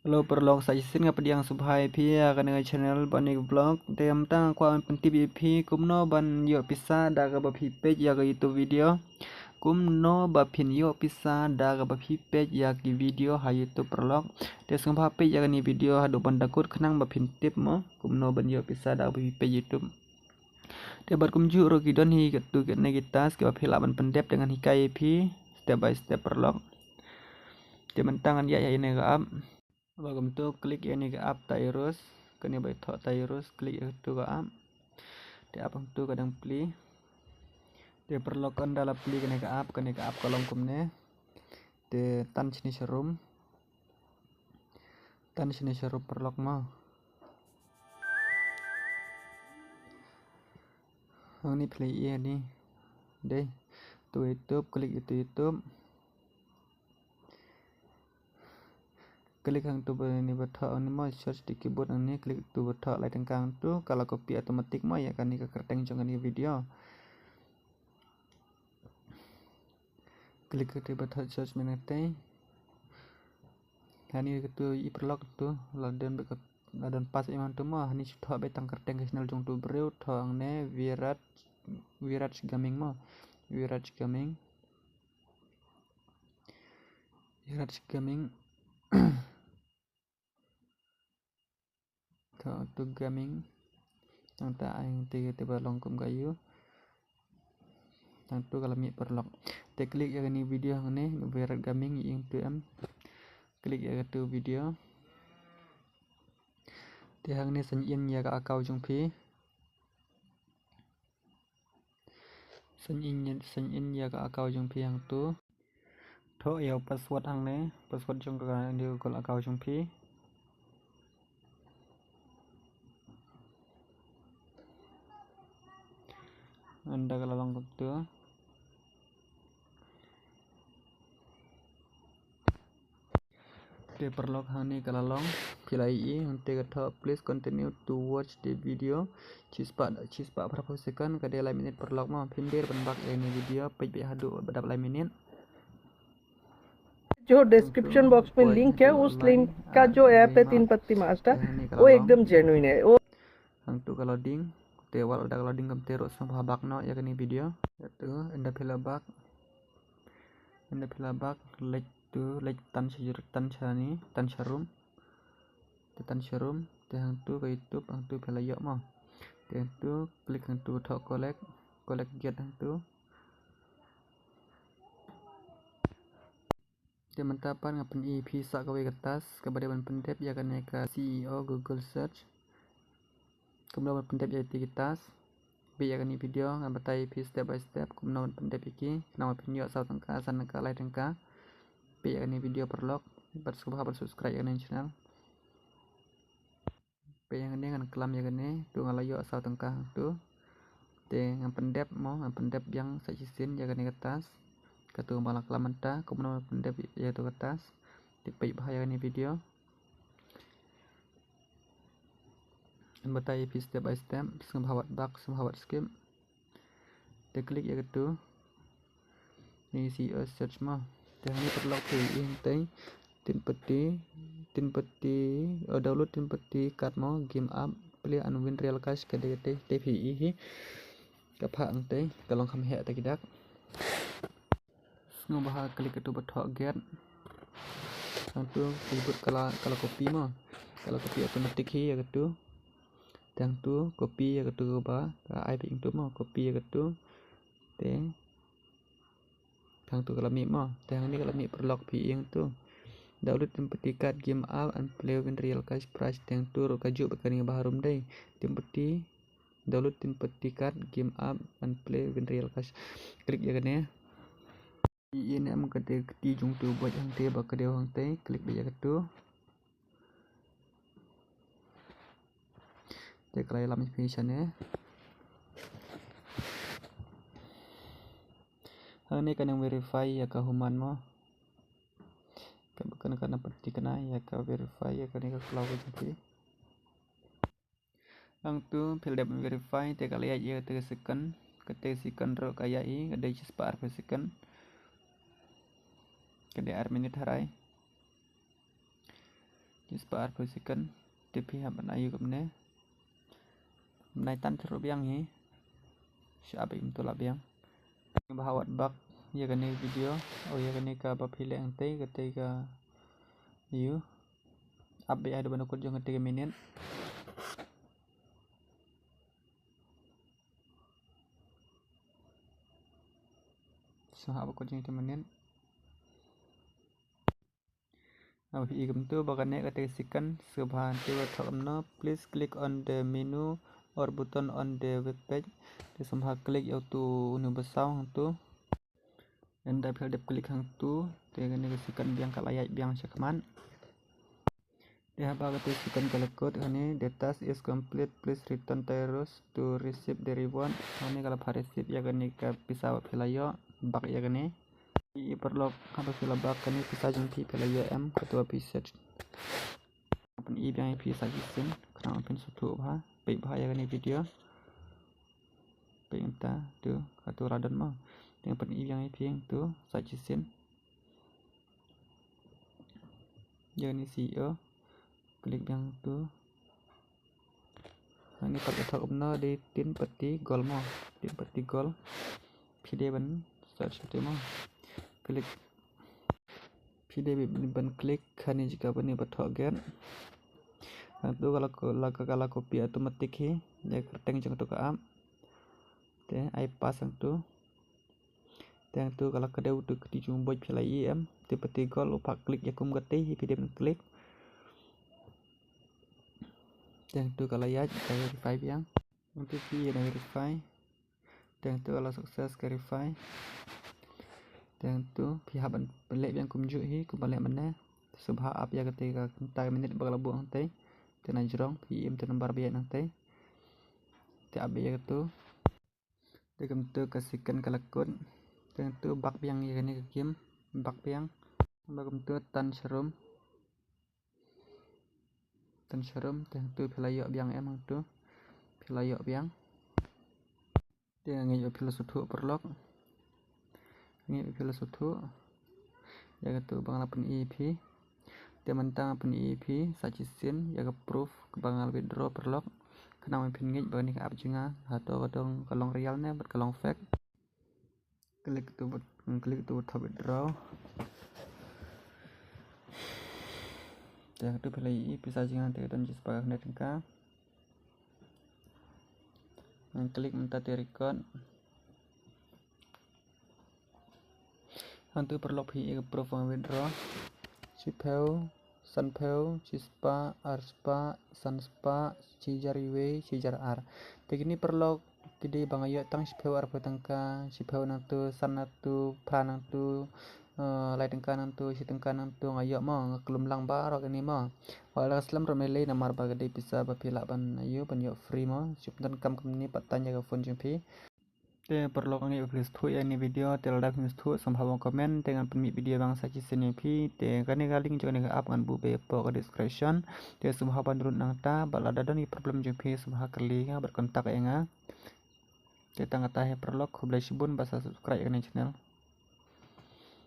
Lo perlu saya sin ngapa yang subhai pi akan dengan channel bani vlog tem tang kwa penting pi kumno ban yo pisa daga ba pi page ya ga YouTube video kumno ba pin yo pisa daga ba pi page ya ki video ha YouTube perlok te sumpa page ya ni video ha do ban dakut khnang ba pin tip mo kumno ban yo pisa daga ba pi page YouTube te bar kumju ro ki don hi ketu ke negitas ke ba phila ban pendep dengan hikai pi step by step perlok te mentangan ya ini ga Welcome to klik ini ke app Tairus kini by thok Tairus klik itu ke app di app itu kadang pilih di perlokan dalam pilih kini ke app kolom kumne di tan sini serum perlok mau ini pilih ini deh tuh YouTube klik itu YouTube klik yang tu ini betul ini mau search di keyboard ini klik tu betul lai tengkang tu kalau copy otomatik mau ya kan ini ke kerteng jangan ini video klik ke betul search menete hani itu i perlok tu ladan pas iman tu mah hani thok betang kerteng channel jong tu breu thong ne virat gaming mah virat gaming tu gaming yang tak yang tiba longkum gayu yang tu kalau mi perlok te klik yang ini video yang ni virat gaming yang tu klik yang tu video te hang ni sanyin ya ka akau jong pi sanyin ya ka akau jong pi yang tu tho ya password hang ne password jong ka ni ko akau jong pi anda kalau longkum tu te perlok hang ni kalau long pilai i nanti kata please continue to watch the video cispa berapa second kada lai minit perlok mah pindir benbak ini video page be hadu berapa lai minit जो description box में लिंक है उस लिंक का जो ऐप है 3 पत्ती मास्टर वो एकदम जेन्युइन है वो hang tu kalau ding te wal ada kalau ding kam terus sama bak no ya kini video itu enda pilabak like tu like tan shani tan sharum te hang tu ke YouTube hang tu pela yok mah te hang tu klik hang tu thok collect get hang tu dia mentapan ngapen i visa kawe kertas kepada ban pendep ya kan ka CEO Google search kemudian ban pendep ya kertas bi ya kan video ngabatai pi step by step kemudian ban pendep iki nama pinyo sau tangka san ka lai tangka bi ya kan video perlok bersubscribe ya kan channel bi yang ini kan kelam ya kan tu ngalayo sau tangka tu te ngapen pendep yang sajisin ya kan kertas ketua malang kelamenta kemudian pendep yaitu kertas tipe bahaya ini video batai step by step sembahawat skip te klik ya gitu ini CEO search mah dan ini perlu ini tin peti download tin peti card mau game up play and win real cash ke TPI kapha ante kalong kham he ta kidak ngobah klik itu betok get satu ribut kalau kopi mah kalau kopi otomatik ya gitu yang tu kopi ya gitu ba ai ping tu mah kopi ya gitu te yang tu kalau mi mah yang ni kalau mi perlok pi yang tu download tempati card game up and play win real cash prize yang tu ro kaju bakani baharum dai tempati download tempati card game up and play win real cash klik ya kan ya ini am kete keti jung tu buat yang te ba kedeu hang te klik ya gitu te kelai lam information ya ini kan yang verify ya ke human mo kan karena peti kena ya ke verify ya kan ke cloud jadi ang tu field verify te kali ya te second kete second ro kaya i ada cispa per second kede ar minit harai sepaar second TV haban ayu kamne nay tan terus biang hi siapa im tu biang bahawat bak ya kan video ya kan ka bapile ang tei ketika you update ada banyak kerja 3 menit so apa kerja 3 menit now hi kam tu bakane ketika sikan subhan tu thakna please click on the menu or button on the web page thì samha click yêu tu nu besau tu dan dapat klik hang tu thì cái này sikan biang kalayat biang sakman dia baga tu sikan kalakot ini the task is complete please return terus to receive the reward ini kalau receive ya gani ka pisau pelayo bak ya gani i perlu apa pila bak kani pisau jumpi pelayo m ketua pisau open i biang pisau jisin kerana open suatu bah baik bahaya gani video baik entah tu katu radan mau dengan open i biang piang tu sajisin jangan CEO klik yang tu ini pakai thak upna di tin peti gol mo tin peti gol pide ban search tu mo klik pide ban klik khani jika bani bathok gen tu kalau copy automatic hi ya kerteng jang tu ka am te ai pas ang tu teng tu kalau kedau tu di jumboj phelai em ti peti gol upak klik ya kum gati hi pide ban klik yang tu kalau ya verify biang untuk pi ada verify yang tu kalau sukses verify yang tu pihak balik yang kumju hi balik mana subha up ya ketika kentai menit bakal buang teh tena jerong pi im tu nomor biak nanti ti ab ya tu dekem tu kasihkan kalakun yang tu bak biang ya ni game bak biang bakem tu tan serum yang tu pelayok biang emang tu pelayok biang dia ngi pila sutu perlok ngi pila sutu ya tu bang lapun EP dia mentang pun EP sajisin ya ke proof ke bangal withdraw perlok kena main ngi bani ka abjinga atau kadang kalong real ne kalong fake klik tu withdraw yang tu pelai bisa jangan tekan jis pakai net ka klik minta record hantu perlu pi proof withdraw chipeu sanpeu chispa arspa sanspa cijariwe cijar ar tegini perlu pidi bangayo tang chipeu ar petangka chipeu nantu sanatu pranantu lai tengkanan tu si tengkanan tu ngayo mo ngeklum lang barok ini mo wala slam romele namar bagade bisa bapila ban ayo ban yo free mo supdan kam ni patanya ke phone jumpi te perlu ngi please thu ini video tel dak news thu sambhawa comment dengan pemi video bang saji sini pi te kani galing jone ga up ngan bu be po description te sambhawa nurut nang ta balada doni problem jumpi sambha kerli ga berkontak enga te tangata he perlu khoblai sibun basa subscribe ini channel